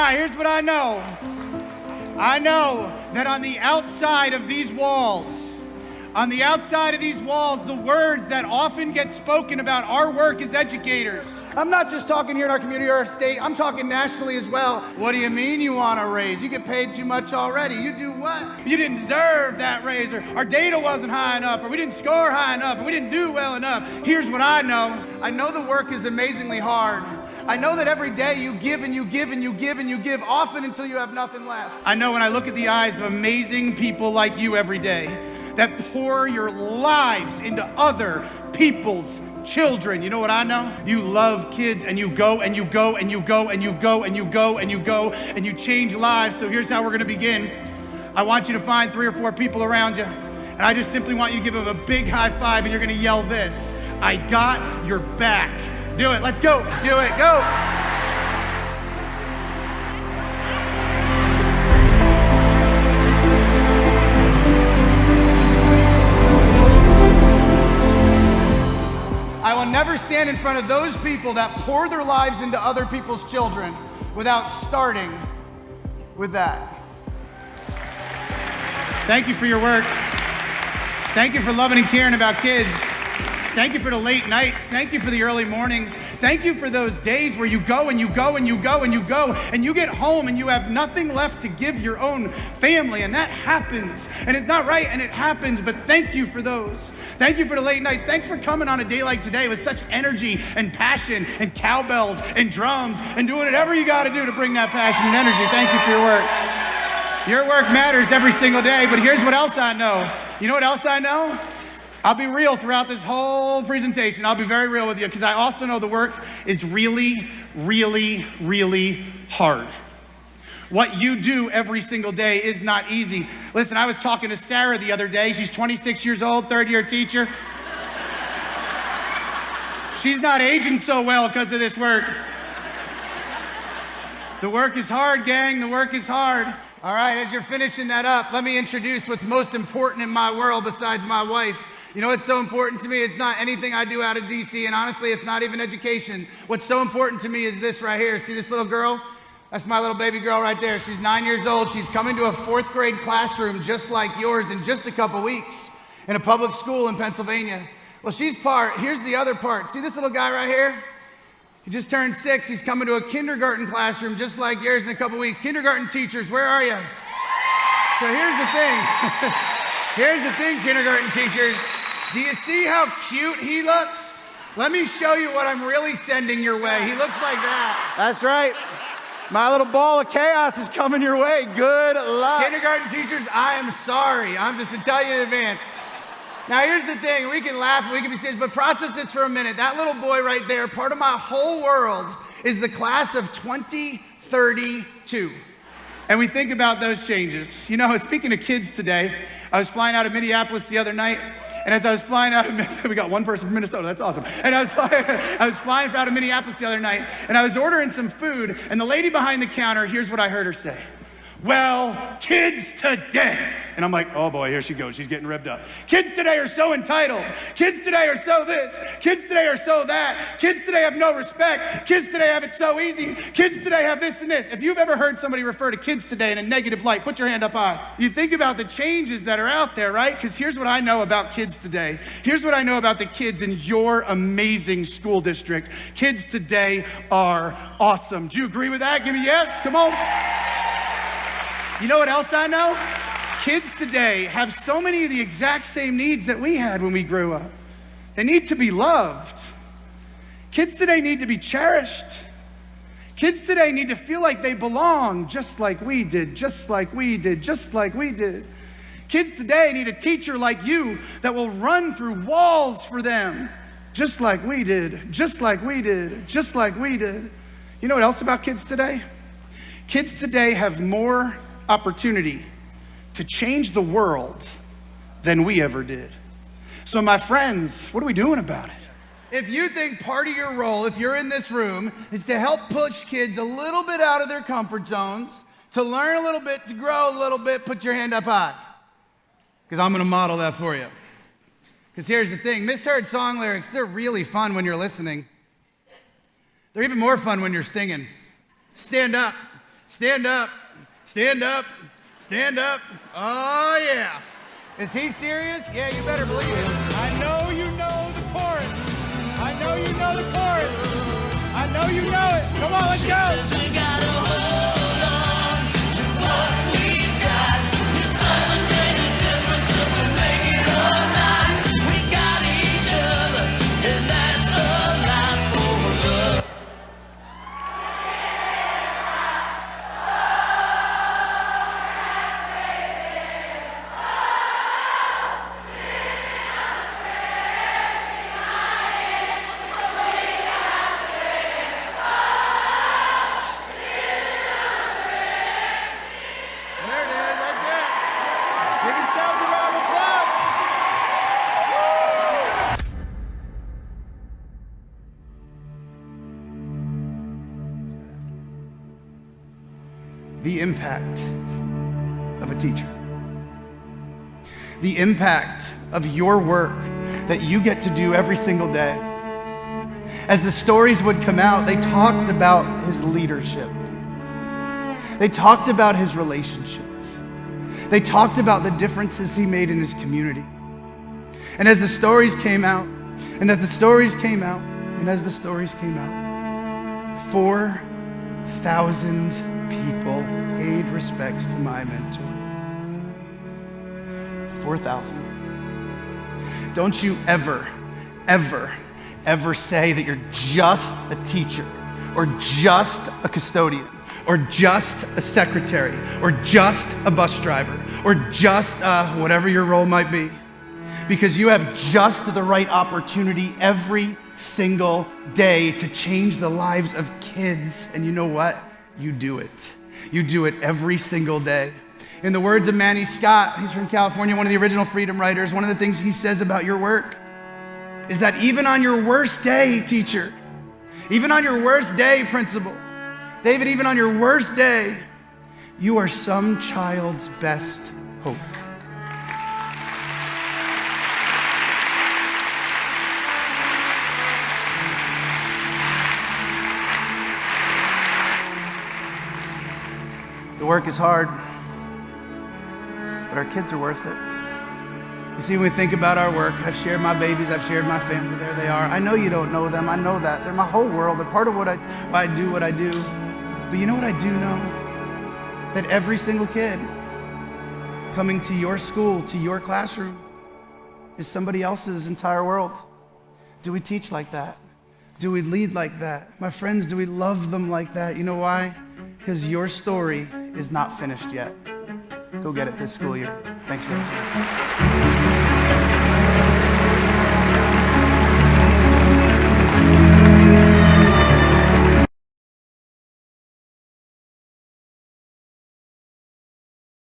Now, here's what I know. I know that on the outside of these walls, the words that often get spoken about our work as educators. I'm not just talking here in our community or our state, I'm talking nationally as well. What do you mean you want a raise? You get paid too much already. You do what? You didn't deserve that raise, or our data wasn't high enough, or we didn't score high enough, or we didn't do well enough. Here's what I know. I know the work is amazingly hard. I know that every day you give and you give and you give and you give, often until you have nothing left. I know when I look at the eyes of amazing people like you every day that pour your lives into other people's children. You know what I know? You love kids, and you go and you go and you go and you go and you go and you go and you change lives. So here's how we're gonna begin. I want you to find 3 or 4 people around you, and I just simply want you to give them a big high five, and you're gonna yell this: I got your back. Do it, let's go. Do it, go. I will never stand in front of those people that pour their lives into other people's children without starting with that. Thank you for your work. Thank you for loving and caring about kids. Thank you for the late nights. Thank you for the early mornings. Thank you for those days where you go and you go and you go and you go and you get home and you have nothing left to give your own family, and that happens. And it's not right, and it happens, but thank you for those. Thank you for the late nights. Thanks for coming on a day like today with such energy and passion and cowbells and drums and doing whatever you got to do to bring that passion and energy. Thank you for your work. Your work matters every single day, but here's what else I know. You know what else I know? I'll be real throughout this whole presentation. I'll be very real with you, because I also know the work is really, really, really hard. What you do every single day is not easy. Listen, I was talking to Sarah the other day. She's 26 years old, third-year teacher. She's not aging so well because of this work. The work is hard, gang. The work is hard. All right, as you're finishing that up, let me introduce what's most important in my world besides my wife. You know what's so important to me? It's not anything I do out of DC, and honestly, it's not even education. What's so important to me is this right here. See this little girl? That's my little baby girl right there. She's 9 years old. She's coming to a 4th grade classroom just like yours in just a couple weeks in a public school in Pennsylvania. Well, here's the other part. See this little guy right here? He just turned 6. He's coming to a kindergarten classroom just like yours in a couple weeks. Kindergarten teachers, where are you? So here's the thing. Here's the thing, kindergarten teachers. Do you see how cute he looks? Let me show you what I'm really sending your way. He looks like that. That's right. My little ball of chaos is coming your way. Good luck. Kindergarten teachers, I am sorry. I'm just to tell you in advance. Now here's the thing, we can laugh, we can be serious, but process this for a minute. That little boy right there, part of my whole world is the class of 2032. And we think about those changes. You know, speaking of kids today, I was flying out of Minneapolis the other night, and as I was flying out of, we got one person from Minnesota, that's awesome. And I was flying out of Minneapolis the other night, and I was ordering some food, and the lady behind the counter, here's what I heard her say. Well, kids today. And I'm like, oh boy, here she goes. She's getting revved up. Kids today are so entitled. Kids today are so this. Kids today are so that. Kids today have no respect. Kids today have it so easy. Kids today have this and this. If you've ever heard somebody refer to kids today in a negative light, put your hand up high. You think about the changes that are out there, right? Because here's what I know about kids today. Here's what I know about the kids in your amazing school district. Kids today are awesome. Do you agree with that? Give me a yes. Come on. You know what else I know? Kids today have so many of the exact same needs that we had when we grew up. They need to be loved. Kids today need to be cherished. Kids today need to feel like they belong, just like we did, just like we did, just like we did. Kids today need a teacher like you that will run through walls for them, just like we did, just like we did, just like we did. You know what else about kids today? Kids today have more opportunity to change the world than we ever did. So my friends, what are we doing about it? If you think part of your role, if you're in this room, is to help push kids a little bit out of their comfort zones, to learn a little bit, to grow a little bit, put your hand up high. Because I'm gonna model that for you. Because here's the thing, misheard song lyrics, they're really fun when you're listening. They're even more fun when you're singing. Stand up. Stand up, stand up, stand up. Oh, yeah. Is he serious? Yeah, you better believe it. I know you know the chorus. I know you know the chorus. I know you know it. Come on, let's go. We gotta hold on to what we've got. It doesn't make a difference if we make it or not. We got each other, and that's a lot for love. There it is, right there. Give yourselves a round of applause. The impact of a teacher. The impact of your work that you get to do every single day. As the stories would come out, they talked about his leadership. They talked about his relationships. They talked about the differences he made in his community. And as the stories came out, and as the stories came out, and as the stories came out, 4,000 people paid respects to my mentor. 4,000. Don't you ever, ever, ever say that you're just a teacher, or just a custodian, or just a secretary, or just a bus driver, or just whatever your role might be. Because you have just the right opportunity every single day to change the lives of kids. And you know what? You do it. You do it every single day. In the words of Manny Scott, he's from California, one of the original freedom writers, one of the things he says about your work is that even on your worst day, teacher, even on your worst day, principal, David, even on your worst day, you are some child's best hope. The work is hard, but our kids are worth it. You see, when we think about our work, I've shared my babies, I've shared my family, there they are. I know you don't know them, I know that. They're my whole world, they're part of why I do what I do. But you know what I do know? That every single kid coming to your school, to your classroom, is somebody else's entire world. Do we teach like that? Do we lead like that? My friends, do we love them like that? You know why? Because your story is not finished yet. Go get it this school year. Thanks for listening.